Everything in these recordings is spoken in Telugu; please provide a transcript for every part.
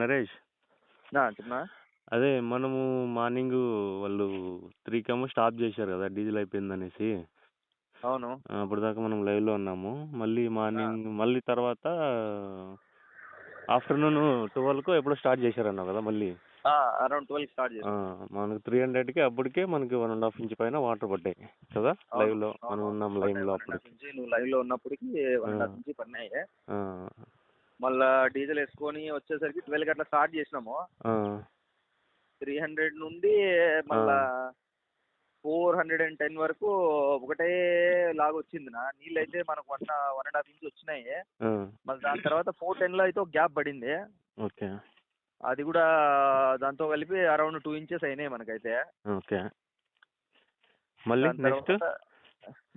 నరేష్, చెప్పనా. అదే మనము మార్నింగ్ వాళ్ళు 3 స్టాప్ చేశారు కదా డీజిల్ అయిపోయిందనేసి. అవును. అప్పుడు దాకా మనం లైవ్లో ఉన్నాము. మళ్ళీ తర్వాత ఆఫ్టర్నూన్ 12కు ఎప్పుడో స్టార్ట్ చేశారన్నావు కదా మళ్ళీ. అరౌండ్ 12 స్టార్ట్ చేసాం. మనకు 300కి అప్పటికే మనకి 1.5 ఇంచ్ పైన వాటర్ పడ్డాయి కదా లైవ్లో. మనం ఉన్నాం లైవ్లో అప్పుడు. నువ్వు లైవ్లో ఉన్నప్పటికి 1.5 ఇంచ్ పడినాయి. మళ్ళా డీజిల్ వేసుకొని వచ్చేసరికి 12 అట్లా స్టార్ట్ చేసినాము. 300 నుండి మళ్ళా 410 వరకు ఒకటే లాగా వచ్చింది. నీళ్ళు అయితే మనకు 1.5 ఇంచ్ వచ్చినాయి. మళ్ళీ దాని తర్వాత 410లో అయితే ఒక గ్యాప్ పడింది. ఓకే. అది కూడా దాంతో కలిపి అరౌండ్ 2 ఇంచెస్ అయినాయి మనకైతే. ఓకే. మళ్ళీ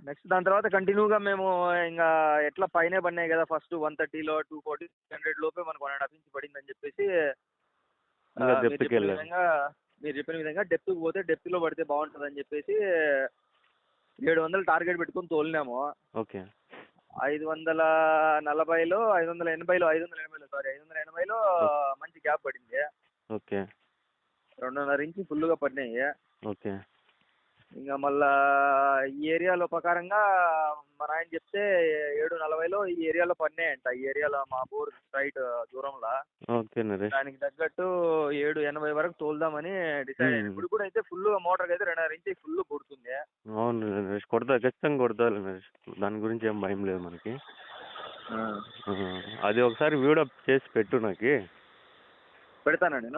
నెక్స్ట్ దాని తర్వాత కంటిన్యూగా మేము ఇంకా ఎట్లా పైనే పడినాయి కదా, ఫస్ట్ 130లో 240 300 లోపే మనకు 1.5 ఇంచ్ పడిందని చెప్పేసి మీరు చెప్పిన విధంగా డెప్త్కి పోతే డెప్త్లో పడితే బాగుంటుంది అని చెప్పేసి 700 టార్గెట్ పెట్టుకుని తోలినాము. ఓకే. 540లో 580లో మంచి గ్యాప్ పడింది. ఓకే. 2.5 ఇంచ్ ఫుల్గా పడినాయి. ఓకే. ఇంకా మళ్ళా ఈ ఏరియాలో ప్రకారంగా మన ఆయన చెప్తే 740లో ఈ ఏరియాలో పడినాయంట. ఈ ఏరియాలో మా బోర్ సైట్ దూరంలో. ఓకే నరేష్. దానికి తగ్గట్టు 780 వరకు తోలుదామని డిసైడ్ అయ్యాను. ఇప్పుడు కూడా అయితే ఫుల్ మోటార్ అయితే 2.5 ఇంచ్ ఫుల్ కొడుతుంది. అవును నరేష్, ఖచ్చితంగా కొడతారు నరేష్, దాని గురించి ఏం భయం లేదు మనకి. అది ఒకసారి వీడియో చేసి పెట్టు నాకు. పెడతానండి.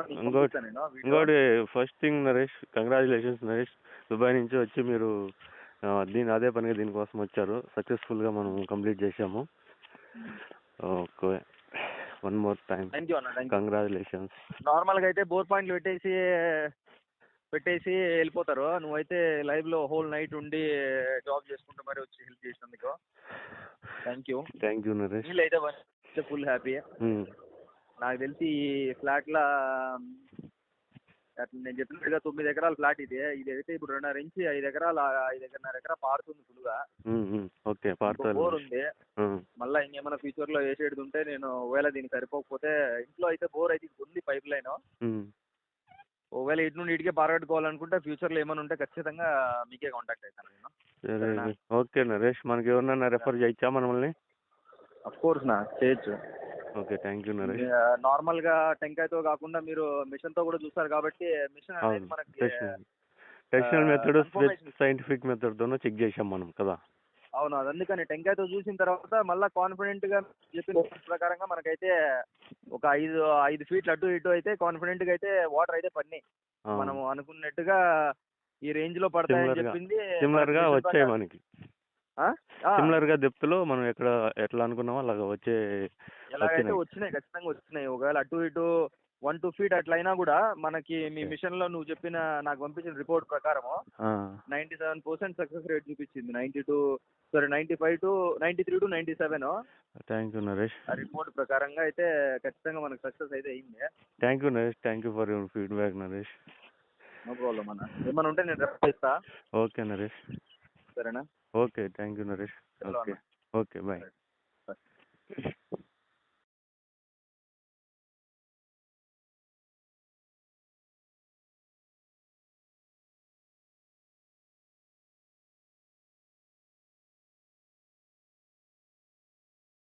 ఇంకోటి first thing Naresh, congratulations Naresh. Dubai నుంచి వచ్చి మీరు అదే పనిగా దీనికోసం వచ్చారు. సక్సెస్ఫుల్గా మనం కంప్లీట్ చేసాము. Okay, one more time congratulations. నార్మల్గా అయితే బోర్ పాయింట్లు పెట్టేసి వెళ్ళిపోతారు. నువ్వైతే లైవ్లో హోల్ నైట్ ఉండి జాబ్ చేసుకుంటూ మరి వచ్చి హెల్ప్ చేసినందుకు థ్యాంక్ యూ నరేష్. వీళ్ళైతే ఫుల్ హ్యాపీ. నాకు తెలిసి ఈ ఫ్లాట్లో నేను చెప్పినట్టుగా 9 ఎకరాల ఫ్లాట్ ఇదైతే ఇప్పుడు 2.5 ఇంచ్ 5.5 ఎకరా పారుతుంది ఫుల్గా. ఓకే. బోర్ ఉంది. మళ్ళీ ఇంకేమైనా ఫ్యూచర్ లో వేసేది ఉంటే నేను ఒకవేళ దీనికి సరిపోకపోతే ఇంట్లో అయితే బోర్ అయితే ఉంది పైప్ లైన్. ఒకవేళ ఇటు నుండి ఇటుకే పారగట్టుకోవాలనుకుంటే ఫ్యూచర్ లో ఏమైనా ఉంటే ఖచ్చితంగా మీకే కాంటాక్ట్ అవుతాను నేను. ఓకే నరేష్, మనకి ఎవరన్నా రెఫర్ చేయొచ్చా మనల్ని? అఫ్ కోర్స్ చేయొచ్చు. Okay, thank you Naresh. Normal గా టెంకాయతో కాకుండా మీరు మిషన్ తో కూడా చూస్తారు కాబట్టి మిషన్ అనేది మనకి ట్రెడిషనల్ మెథడ్ సైంటిఫిక్ మెథడ్ తోనూ చెక్ చేసాం మనం కదా. అవును, అది అందుకని టెంకాయతో చూసిన తర్వాత మళ్ళీ కాన్ఫిడెంట్ గా చెప్పిన ప్రకారంగా మనకైతే ఒక 5 ఫీట్లు అటు ఇటు అయితే కాన్ఫిడెంట్ గా అయితే వాటర్ అయితే పడినాయి. మనం అనుకున్నట్టుగా ఈ రేంజ్ లో పడతాయని చెప్పింది. సిమిలర్ గా వచ్చాయి మనకి. సిమిలర్ గా డెప్త్ లో మనం ఎట్లా అనుకున్నామో అలాగా ఎలాగైతే వచ్చినాయి, ఖచ్చితంగా వచ్చినాయి. ఒకవేళ అటు ఇటు 1-2 ఫీట్ అట్లా అయినా కూడా మనకి మీ మిషన్ లో నువ్వు చెప్పిన నాకు పంపించిన రిపోర్ట్ ప్రకారము 97% సక్సెస్ రేట్ చూపించింది. 95 to 93 to 97. Thank you Naresh. ఆ రిపోర్ట్ ప్రకారంగా అయితే ఖచ్చితంగా మనకు సక్సెస్ అయితే అయింది. Thank you Naresh, thank you for your feedback Naresh. No problem అన్న, ఏమైనా ఉంటే నేను రెఫర్ చేస్తా. ఓకే నరేష్. సరేనా? Okay, thank you Naresh. Okay, bye.